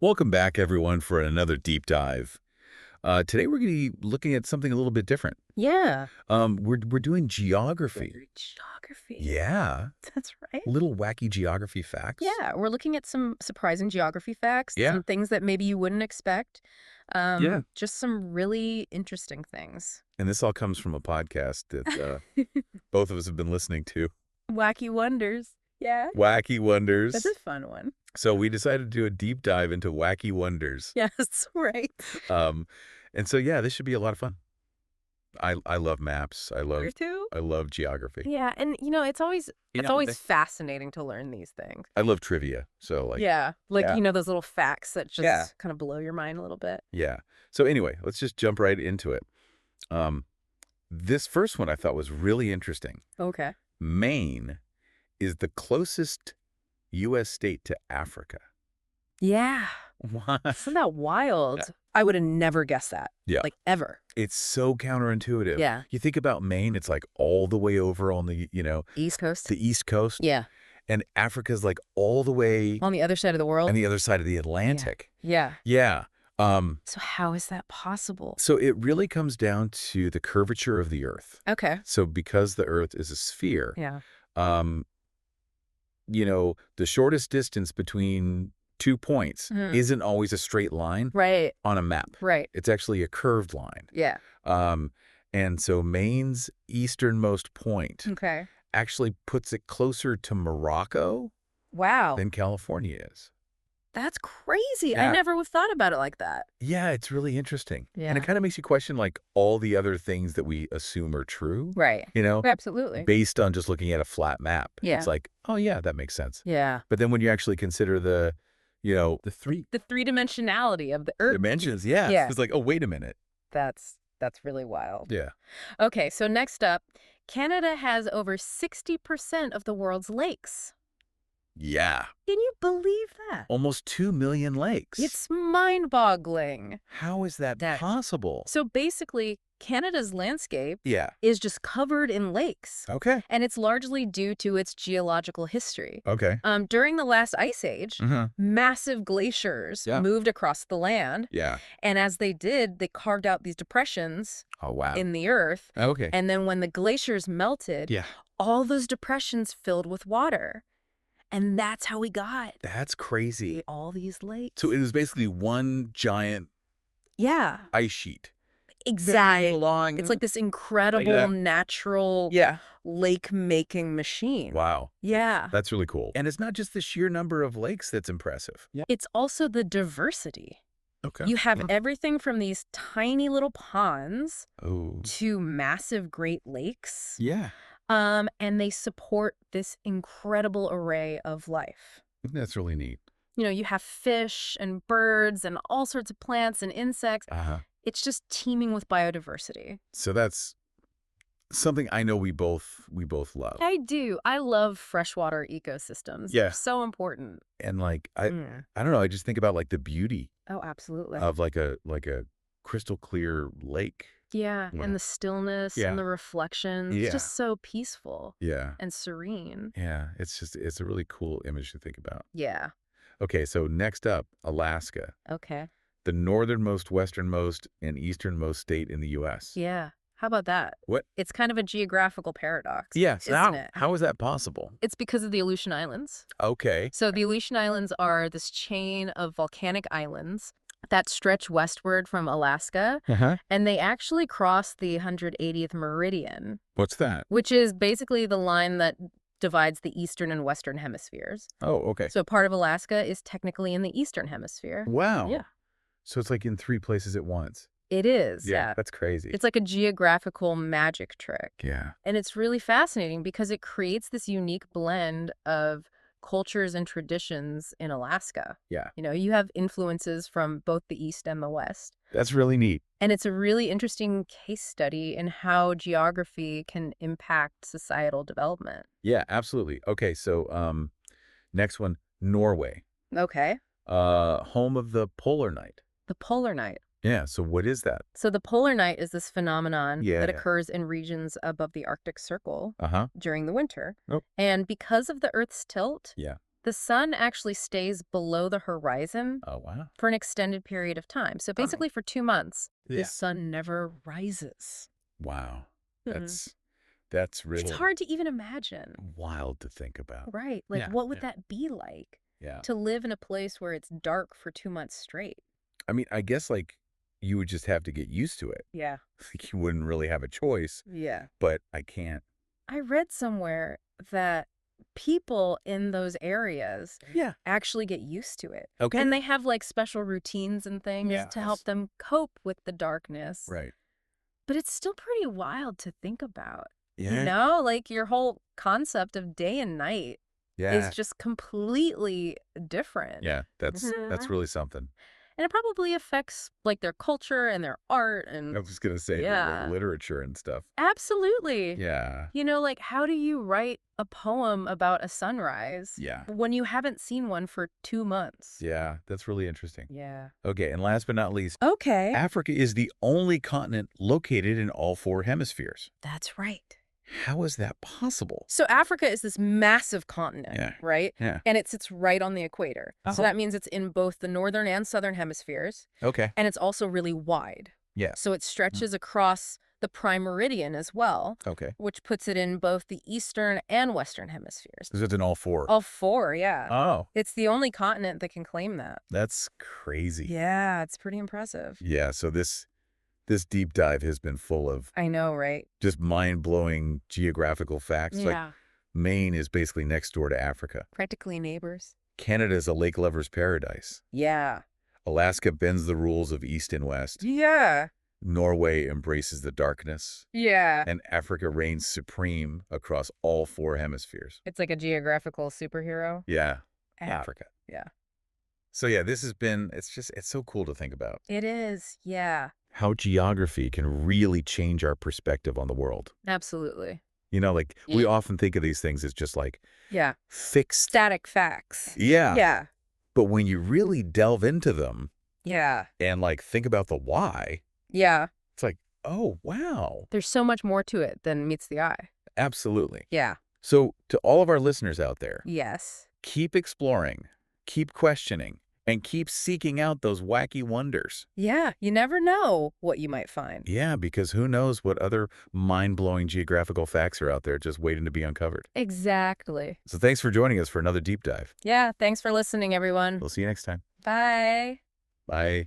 Welcome back, everyone, for another deep dive. Today we're going to be looking at something a little bit different. Yeah. We're doing geography. Geography. Yeah, That's right. little wacky geography facts. Yeah, we're looking at some surprising geography facts, Yeah. some things that maybe you wouldn't expect. Yeah. Just some really interesting things. And this all comes from a podcast that both of us have been listening to, Wacky Wonders. Yeah. Wacky Wonders. That's a fun one. So we decided to do a deep dive into Wacky Wonders. Yes, right. Um, and so yeah, this should be a lot of fun. I love maps. Where to? I love geography. Yeah, and it's always fascinating to learn these things. I love trivia. So Yeah, Yeah. those little facts that just Yeah. kind of blow your mind a little bit. Yeah. So anyway, let's just jump right into it. Um, this first one I thought was really interesting. Okay. Maine is the closest U.S. state to Africa. Yeah. What? Isn't that wild? I would have never guessed that. Yeah. Like, ever. It's so counterintuitive. Yeah. You think about Maine, it's like all the way over on the, East Coast? the East Coast. Yeah. And Africa's like all the way On the other side of the world? on the other side of the Atlantic. Yeah. Yeah. So how is that possible? So it really comes down to the curvature of the Earth. Okay. So because the Earth is a sphere, Yeah. um, the shortest distance between 2 points isn't always a straight line Right. on a map. Right. It's actually a curved line. Yeah. And so Maine's easternmost point Okay. actually puts it closer to Morocco Wow. than California is. That's crazy. Yeah. I never would have thought about it like that. Yeah, it's really interesting. And Yeah. it kind of makes you question like all the other things that we assume are true, Right. Absolutely. based on just looking at a flat map. Yeah. It's like, oh yeah, that makes sense. Yeah. But then when you actually consider the The three-dimensionality of the Earth. dimensions, yeah. Yeah. It's like, oh, wait a minute. That's really wild. Yeah. Okay, so next up, Canada has over 60% of the world's lakes. Yeah. Can you believe that? Almost 2 million lakes. It's mind-boggling. How is that possible? So basically, Canada's landscape Yeah. is just covered in lakes. Okay. And it's largely due to its geological history. Okay. During the last ice age, Mm-hmm. massive glaciers Yeah. moved across the land. Yeah. And as they did, they carved out these depressions Oh, wow. in the earth. Okay. And then when the glaciers melted, Yeah. all those depressions filled with water. And that's how we got That's crazy. all these lakes. So it was basically one giant Yeah, ice sheet. exactly. Long. It's like this incredible natural lake-making machine. Wow. Yeah. That's really cool. And it's not just the sheer number of lakes that's impressive. Yeah. It's also the diversity. Okay. You have everything from these tiny little ponds Oh. to massive Great Lakes. Yeah. And they support this incredible array of life. That's really neat. You have fish and birds and all sorts of plants and insects. Uh-huh. It's just teeming with biodiversity. So that's something I know we both love. I do. I love freshwater ecosystems. Yeah. They're so important. And like I don't know, I just think about like the beauty Oh, absolutely. of like a crystal clear lake. Yeah. Yeah. And the stillness Yeah. and the reflections. Yeah. It's just so peaceful Yeah. and serene. Yeah. It's a really cool image to think about. Yeah. Okay, so next up, Alaska, Okay. the northernmost, westernmost, and easternmost state in the U.S. Yeah. How about that? What? It's kind of a geographical paradox. Yes. Isn't it? How is that possible? It's because of the Aleutian Islands. Okay. So the Aleutian Islands are this chain of volcanic islands that stretch westward from Alaska, Uh-huh. and they actually cross the 180th meridian, What's that? which is basically the line that divides the eastern and western hemispheres. Oh, okay. So part of Alaska is technically in the eastern hemisphere. Wow. Yeah. So it's like in 3 places at once. It is, yeah. That's crazy. It's like a geographical magic trick. Yeah. And it's really fascinating because it creates this unique blend of cultures and traditions in Alaska. Yeah. You have influences from both the East and the West. That's really neat. And it's a really interesting case study in how geography can impact societal development. Yeah, absolutely. Okay, so next one, Norway. Okay. Home of the polar night. The polar night. Yeah, so what is that? So the polar night is this phenomenon Yeah. that occurs in regions above the Arctic Circle Uh-huh. during the winter. Oh. And because of the Earth's tilt, Yeah. the sun actually stays below the horizon Oh, wow. for an extended period of time. So basically for 2 months, Yeah. the sun never rises. Wow. Mhm. That's It's really hard to even imagine. wild to think about. Right. Like, Yeah. what would that be like Yeah. to live in a place where it's dark for 2 months straight? I mean, I guess, like, you would just have to get used to it. Yeah. Like, you wouldn't really have a choice, Yeah. but I can't. I read somewhere that people in those areas Yeah. actually get used to it. Okay. And they have like special routines and things to help Yes. them cope with the darkness. Right. But it's still pretty wild to think about. You Yeah. know, like your whole concept of day and night Yeah. is just completely different. Yeah. That's really something. And it probably affects like their culture and their art and I was gonna say, like, yeah. literature and stuff. Absolutely. Yeah. You know, like how do you write a poem about a sunrise Yeah. when you haven't seen one for 2 months? Yeah. That's really interesting. Yeah. Okay, and last but not least, Okay. Africa is the only continent located in all 4 hemispheres. That's right. How is that possible? So Africa is this massive continent, Yeah. right? Yeah. And it sits right on the equator. Oh. So that means it's in both the northern and southern hemispheres. Okay. And it's also really wide. Yeah. So it stretches across the prime meridian as well, Okay. which puts it in both the eastern and western hemispheres. So it's in all 4. All 4, yeah. Oh, It's the only continent that can claim that. that's crazy. Yeah, it's pretty impressive. Yeah, so this deep dive has been full of I know, right? just mind-blowing geographical facts. Like, Yeah. Maine is basically next door to Africa. Practically neighbors. Canada is a lake lover's paradise. Yeah. Alaska bends the rules of east and west. Yeah. Norway embraces the darkness. Yeah. And Africa reigns supreme across all 4 hemispheres. It's like a geographical superhero. Yeah, App. Africa. Yeah. So yeah, this has been, it's so cool to think about. It is. Yeah. How geography can really change our perspective on the world. Absolutely. You know, like, we often think of these things as just like Yeah. fixed. Static facts. Yeah. Yeah. But when you really delve into them Yeah. and like think about the why, Yeah. it's like, oh, wow. There's so much more to it than meets the eye. Absolutely. Yeah. So to all of our listeners out there, Yes. keep exploring, keep questioning, and keep seeking out those wacky wonders. Yeah. You never know what you might find. Yeah, because who knows what other mind-blowing geographical facts are out there just waiting to be uncovered. Exactly. So thanks for joining us for another deep dive. Yeah. Thanks for listening, everyone. We'll see you next time. Bye. Bye.